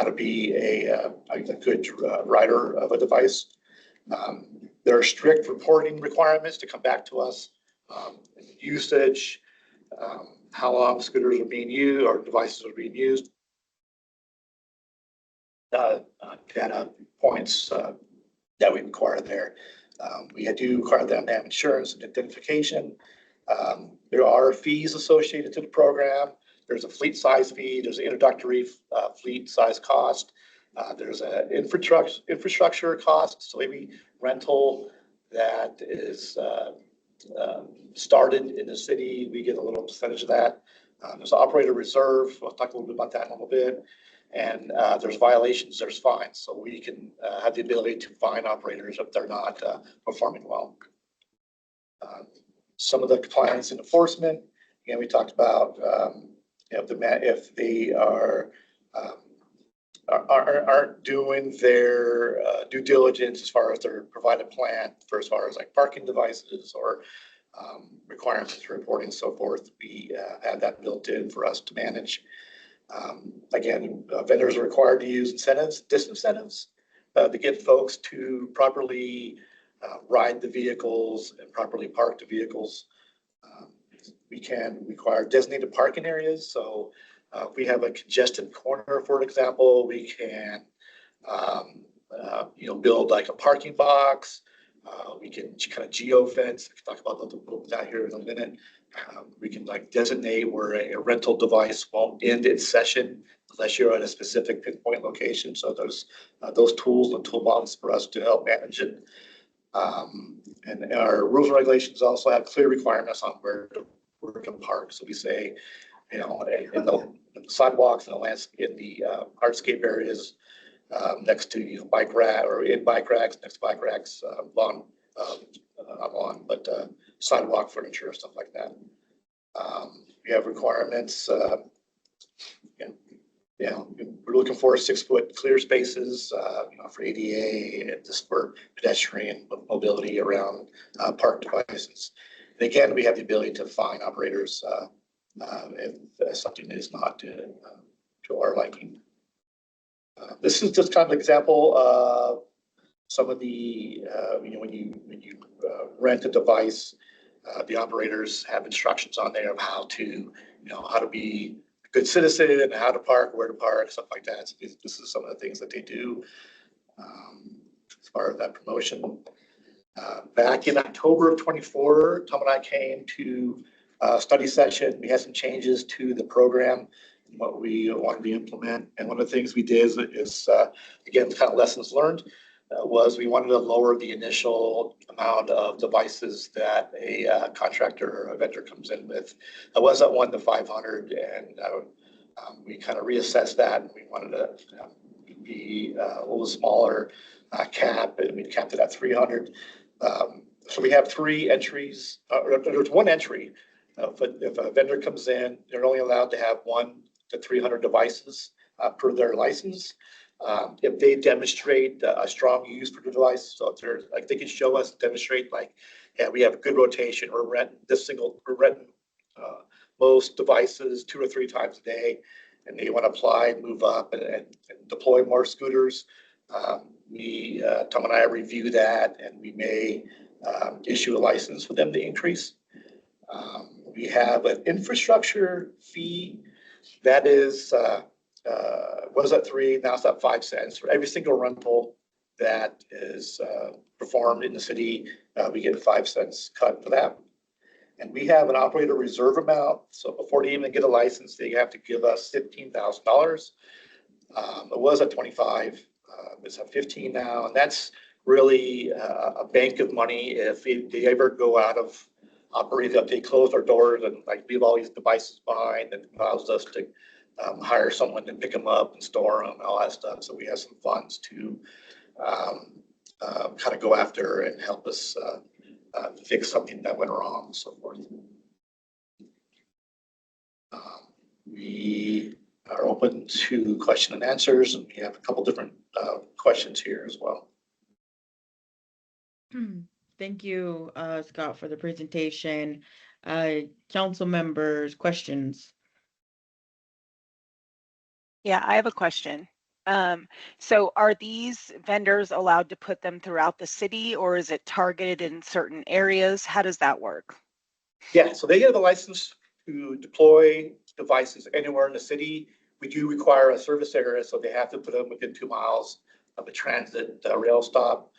to be a good rider of a device. There are strict reporting requirements to come back to us. Usage, how long scooters are being used or devices are being used. Data points that we require there. We do require them to have insurance and identification. There are fees associated to the program. There's a fleet size fee. There's an introductory fleet size cost. There's an infrastructure cost. So every rental that is started in the city, we get a little percentage of that. There's operator reserve. We'll talk a little bit about that in a little bit. And there's violations, there's fines. So we can have the ability to fine operators if they're not performing well. Some of the compliance and enforcement, again, we talked about if they aren't doing their due diligence as far as their provided plan, for as far as like parking devices or requirements for reporting and so forth, we have that built in for us to manage. Again, vendors are required to use incentives, disincentives, to get folks to properly ride the vehicles and properly park the vehicles. We can require designated parking areas. So if we have a congested corner, for example, we can, build like a parking box. We can kind of geo-fence. I can talk about that here in a minute. We can like designate where a rental device won't end its session unless you're at a specific pinpoint location. So there's those tools and toolbox for us to help manage it. And our rules and regulations also have clear requirements on where to park. So we say, in the sidewalks and the landscape, in the hardscape areas, next to bike rack or in bike racks, next to bike racks, not lawn, but sidewalk furniture, stuff like that. We have requirements. We're looking for 6-foot clear spaces, for ADA and just for pedestrian mobility around park devices. And again, we have the ability to fine operators if something is not to our liking. This is just kind of an example of some of the, when you rent a device, the operators have instructions on there of how to be a good citizen and how to park, where to park, stuff like that. So this is some of the things that they do as far as that promotion. Back in October of 24, Tom and I came to a study session. We had some changes to the program and what we wanted to implement. And one of the things we did is again, kind of lessons learned, was we wanted to lower the initial amount of devices that a contractor or a vendor comes in with. I was at 1 to 500, and we kind of reassessed that, and we wanted to be a little smaller cap, and we capped it at 300. So we have 3 entries, there's 1 entry. If a vendor comes in, they're only allowed to have 1 to 300 devices per their license. If they demonstrate a strong use for the device, so if they're like, they can show us, demonstrate like, yeah, we have a good rotation, we're renting most devices 2 or 3 times a day, and they want to apply and move up and deploy more scooters. Tom and I review that, and we may issue a license for them to increase. We have an infrastructure fee that is, was at 3, now it's at 5 cents for every single rental that is performed in the city. We get 5 cents cut for that. And we have an operator reserve amount. So before they even get a license, they have to give us $15,000. It was at 25, it's at 15 now. And that's really a bank of money. If they ever go out of operate, if they close their doors and like leave all these devices behind, and allows us to hire someone to pick them up and store them and all that stuff. So we have some funds to kind of go after and help us fix something that went wrong and so forth. We are open to question and answers, and we have a couple different questions here as well. Thank you, Scott, for the presentation. Council members, questions? Yeah, I have a question. So are these vendors allowed to put them throughout the city, or is it targeted in certain areas? How does that work? Yeah, so they get a license to deploy devices anywhere in the city. We do require a service area, so they have to put them within 2 miles of a transit rail stop.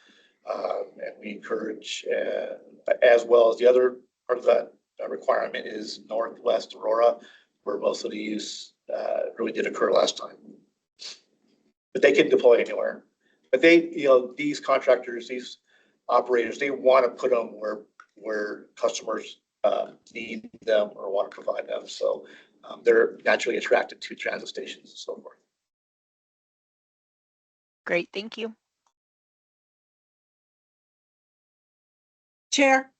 And we encourage, as well as the other part of that requirement is Northwest Aurora, where most of the use really did occur last time. But they can deploy anywhere. But they, these contractors, these operators, they want to put them where customers need them or want to provide them. So they're naturally attracted to transit stations and so forth. Great, thank you. Chair,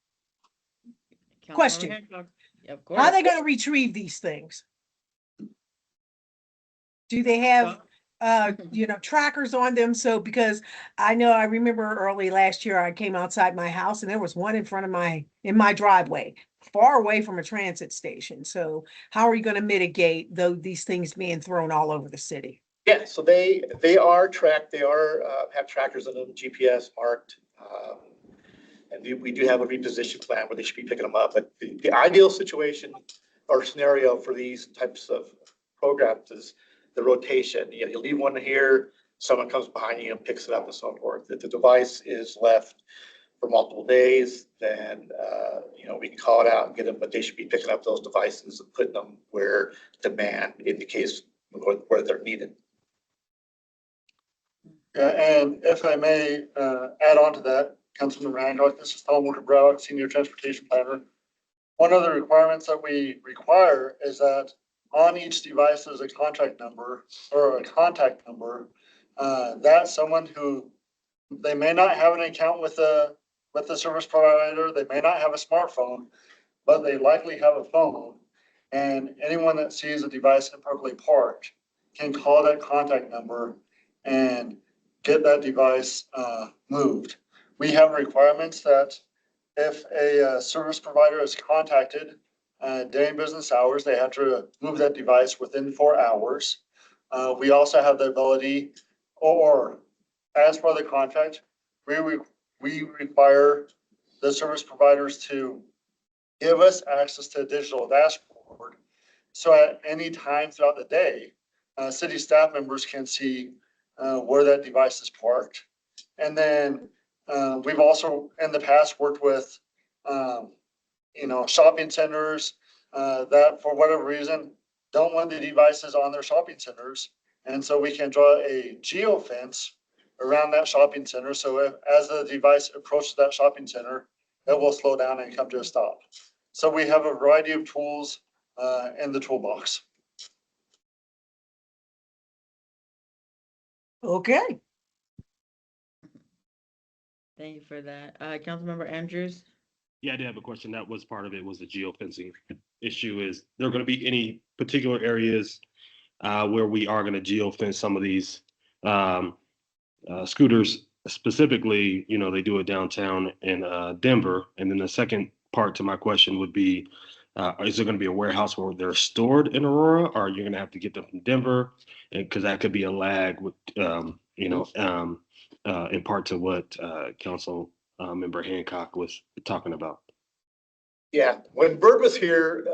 Councilmember Question. Hancock? Yeah, of how are course. they gonna retrieve these things? Do they have, trackers on them? So, because I know, I remember early last year, I came outside my house and there was one in front of in my driveway, far away from a transit station. So how are you gonna mitigate these things being thrown all over the city? Yeah, so they are tracked. They are have trackers in them, GPS marked. And we do have a reposition plan where they should be picking them up. But the ideal situation or scenario for these types of programs is the rotation. You leave one here, someone comes behind you and picks it up and so forth. If the device is left for multiple days, then we can call it out and get them, but they should be picking up those devices and putting them where demand indicates where they're needed. Yeah, and if I may add on to that, Councilman Hancock, this is Tom Woodbrow, Senior Transportation Planner. One of the requirements that we require is that on each device there's a contact number or a contact number. That's someone who, they may not have an account with the service provider, they may not have a smartphone, but they likely have a phone. And anyone that sees a device improperly parked can call that contact number and get that device moved. We have requirements that if a service provider is contacted during business hours, they have to move that device within 4 hours. We also have the ability, or as per the contract, we require the service providers to give us access to a digital dashboard. So at any time throughout the day, city staff members can see where that device is parked. And then we've also in the past worked with, shopping centers that for whatever reason don't want the devices on their shopping centers. And so we can draw a geo fence around that shopping center. So as the device approaches that shopping center, it will slow down and come to a stop. So we have a variety of tools in the toolbox. Okay. Thank you for that. Councilmember Andrews? Yeah, I did have a question. That was part of it, was the geofencing issue. Is there going to be any particular areas where we are going to geofence some of these scooters? Specifically, they do it downtown in Denver. And then the second part to my question would be, is there going to be a warehouse where they're stored in Aurora, or are you going to have to get them from Denver? Because that could be a lag with, in part to what Council Member Hancock was talking about. Yeah, when Bird was here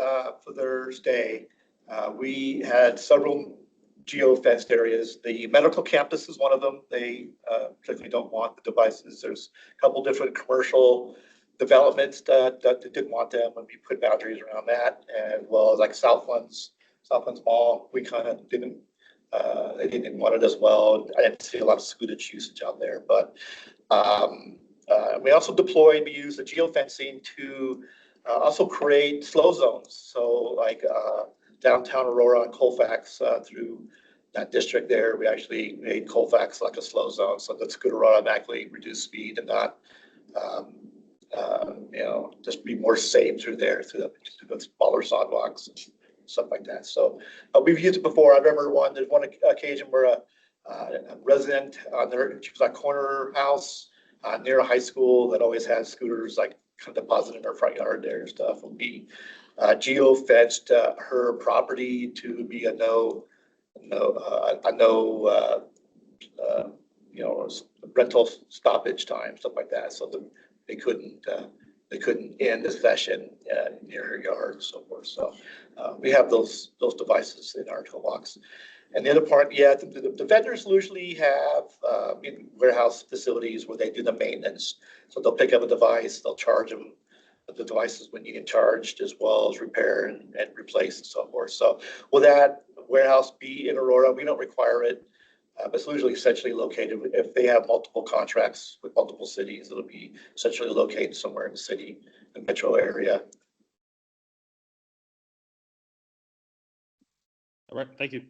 for their stay, we had several geo-fenced areas. The medical campus is one of them. They particularly don't want the devices. There's a couple different commercial developments that didn't want them, and we put boundaries around that, as well as like Southlands Mall. We kind of didn't, they didn't want it as well. I didn't see a lot of scootage usage out there, but we also deployed, we used the geofencing to also create slow zones. So like downtown Aurora and Colfax through that district there, we actually made Colfax like a slow zone so that scooter automatically reduce speed and not, just be more safe through there, through the smaller sidewalks. stuff like that. So we've used it before. I remember there's one occasion where a resident she was a corner house near a high school that always has scooters like kind of deposited in her front yard there and stuff. And we geo-fetched her property to be a no rental stoppage time, stuff like that. So they couldn't end the session near her yard and so forth. So we have those devices in our toolbox. And the other part, yeah, the vendors usually have warehouse facilities where they do the maintenance. So they'll pick up a device, they'll charge them the devices when you get charged, as well as repair and replace and so forth. So will that warehouse be in Aurora? We don't require it. But it's usually essentially located, if they have multiple contracts with multiple cities, it'll be essentially located somewhere in the city, the metro area. All right, thank you.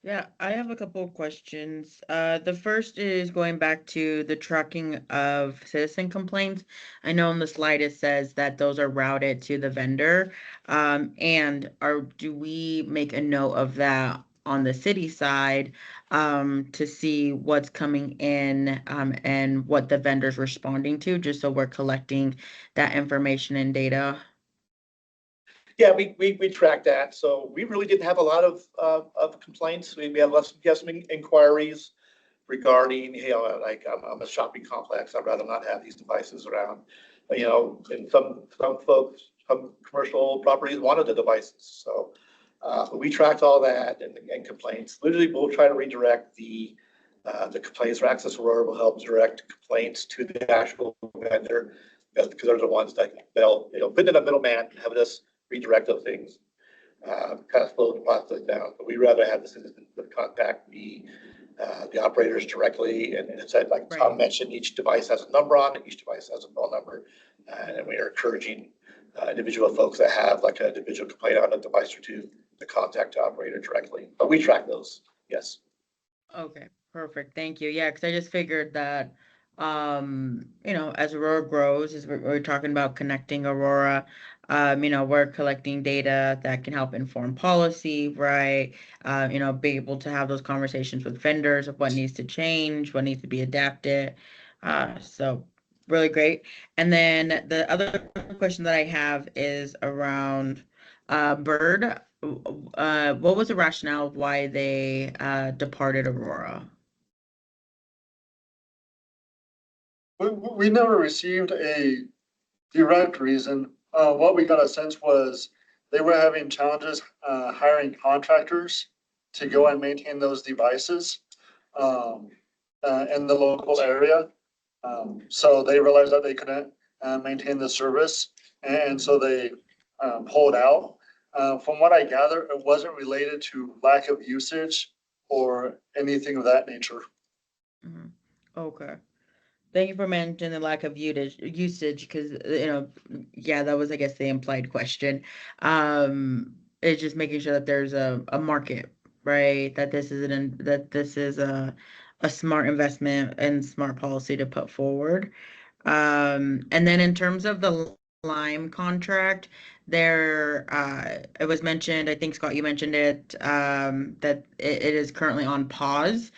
Yeah, I have a couple of questions. The first is going back to the tracking of citizen complaints. I know on the slide it says that those are routed to the vendor. Do we make a note of that on the city side to see what's coming in and what the vendor's responding to, just so we're collecting that information and data? Yeah, we track that. So we really didn't have a lot of complaints. We have some inquiries regarding, hey, like I'm a shopping complex. I'd rather not have these devices around. And some folks, some commercial properties wanted the devices. So we tracked all that and complaints. Literally, we'll try to redirect the complaints, or Access Aurora will help direct complaints to the actual vendor, because they're the ones that they'll put in a middleman, have us redirect those things, kind of slow the process down. But we rather have the citizens contact the operators directly. And it's like Tom mentioned, each device has a number on it, each device has a phone number, and we are encouraging individual folks that have like an individual complaint on a device or two to contact the operator directly. But we track those, yes. Okay, perfect. Thank you. Yeah, because I just figured that, as Aurora grows, as we're talking about connecting Aurora, we're collecting data that can help inform policy, right? Be able to have those conversations with vendors of what needs to change, what needs to be adapted. So really great. And then the other question that I have is around Bird. What was the rationale of why they departed Aurora? We never received a direct reason. What we got a sense was they were having challenges hiring contractors to go and maintain those devices in the local area. So they realized that they couldn't maintain the service, and so they pulled out. From what I gather, it wasn't related to lack of usage or anything of that nature. Mhm. Okay. Thank you for mentioning the lack of usage, because, yeah, that was, I guess, the implied question. It's just making sure that there's a market, right? That this is a smart investment and smart policy to put forward. And then in terms of the Lime contract, it was mentioned, I think, Scott, you mentioned it, that it is currently on pause.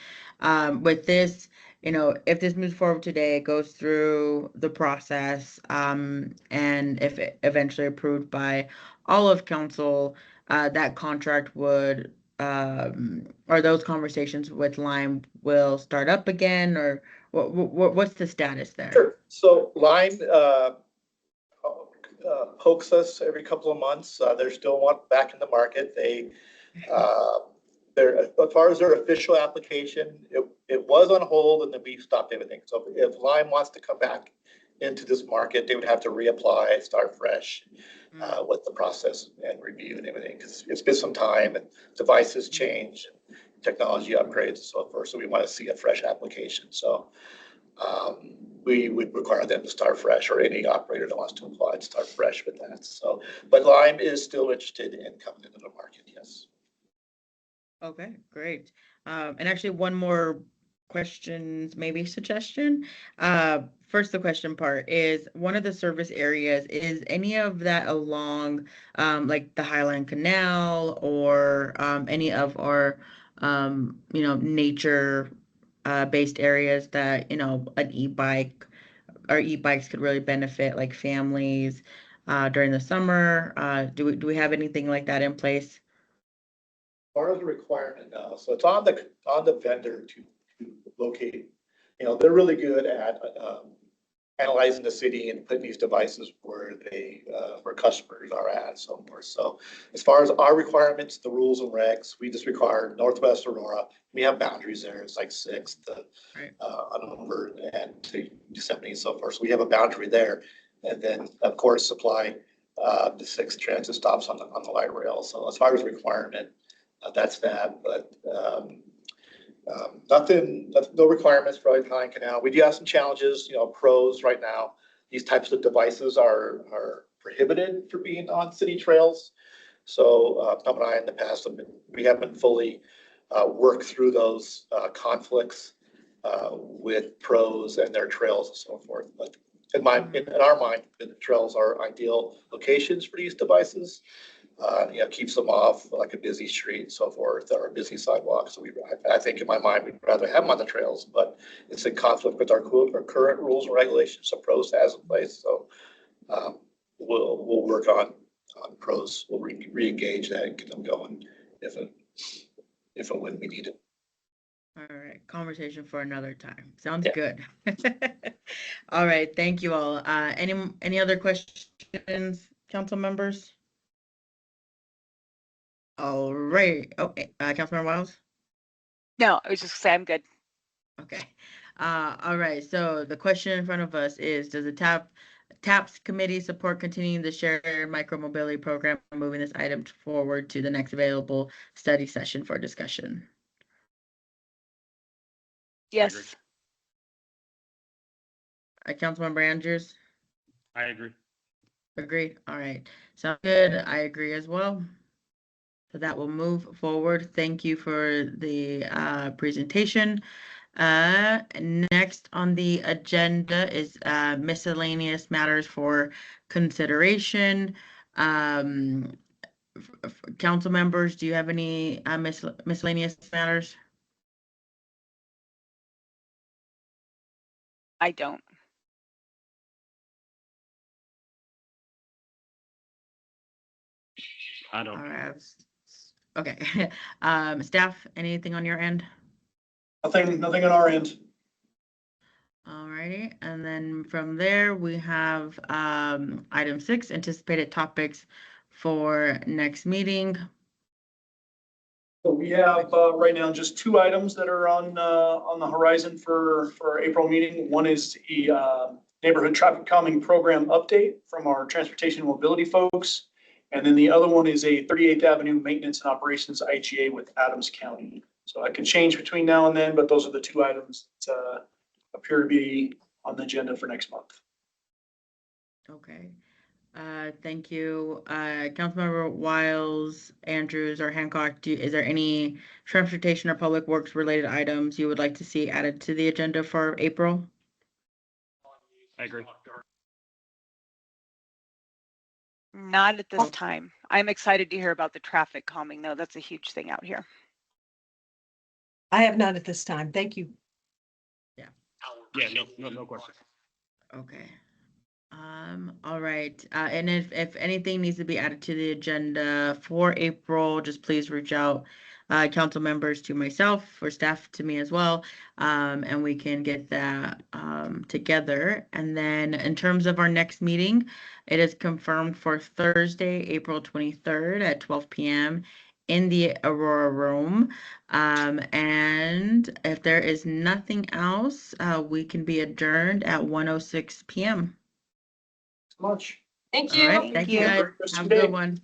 With this, if this moves forward today, it goes through the process, and if it eventually approved by all of council, that contract would, or those conversations with Lime will start up again, or what's the status there? Sure. So Lime pokes us every couple of months. They're still back in the market. As far as their official application, it was on hold, and then we stopped everything. So if Lime wants to come back into this market, they would have to reapply, start fresh with the process and review and everything, because it's been some time and devices change, technology upgrades and so forth. So we want to see a fresh application. So we would require them to start fresh, or any operator that wants to apply to start fresh with that. So, but Lime is still interested in coming into the market, yes. Okay, great. And actually one more questions, maybe suggestion. For first the question part is one of the service areas, is any of that along like the Highland Canal or any of our nature based areas that, an e-bike or e-bikes could really benefit like families during the summer? Do we have anything like that in place? Part of the requirement now, so it's on the vendor to locate. They're really good at analyzing the city and putting these devices where customers are at and so forth. So as far as our requirements, the rules and regs, we just require Northwest Aurora. We have boundaries there. It's like 6th to Over and to Yosemite and so forth. So we have a boundary there, and then of course supply the 6 transit stops on the light rail. So as far as requirement, that's that. But no requirements for the Highland Canal. We do have some challenges, pros right now. These types of devices are prohibited for being on city trails. So Tom and I in the past we haven't fully worked through those conflicts with pros and their trails and so forth. But in our mind, the trails are ideal locations for these devices. Keeps them off like a busy street and so forth, or a busy sidewalk. So I think in my mind, we'd rather have them on the trails, but it's in conflict with our current rules and regulations. So pros has in place. So we'll work on pros. We'll re-engage that and get them going if and when we need it. All right, conversation for another time. Sounds good. All right, thank you all. Any other questions, council members? All right. Okay, Councilmember Wiles? No, I was just saying I'm good. Okay. All right. So the question in front of us is, does the TAPS committee support continuing the shared micromobility program and moving this item forward to the next available study session for discussion? Yes. Councilmember Andrews? I agree. Agreed. All right. Sounds good. I agree as well. So that will move forward. Thank you for the presentation. Next on the agenda is miscellaneous matters for consideration. Council members, do you have any miscellaneous matters? I don't. I don't. All right. Okay. Staff, anything on your end? Nothing on our end. All righty. And then from there, we have item 6, anticipated topics for next meeting. So we have right now just 2 items that are on the horizon for our April meeting. One is the neighborhood traffic calming program update from our transportation and mobility folks. And then the other one is a 38th Avenue maintenance and operations IGA with Adams County. So I can change between now and then, but those are the 2 items that appear to be on the agenda for next month. Okay. Thank you. Councilmember Wiles, Andrews, or Hancock, is there any transportation or public works related items you would like to see added to the agenda for April? I agree. Not at this time. I'm excited to hear about the traffic calming, though. That's a huge thing out here. I have none at this time. Thank you. Yeah, no question. Okay. All right. And if anything needs to be added to the agenda for April, just please reach out, council members, to myself, or staff to me as well. And we can get that together. And then in terms of our next meeting, it is confirmed for Thursday, April 23rd at 12 p.m. in the Aurora room. And if there is nothing else, we can be adjourned at 1:06 p.m. Much. Thank All you. right, thank you guys. Rest of Have a your day. good one.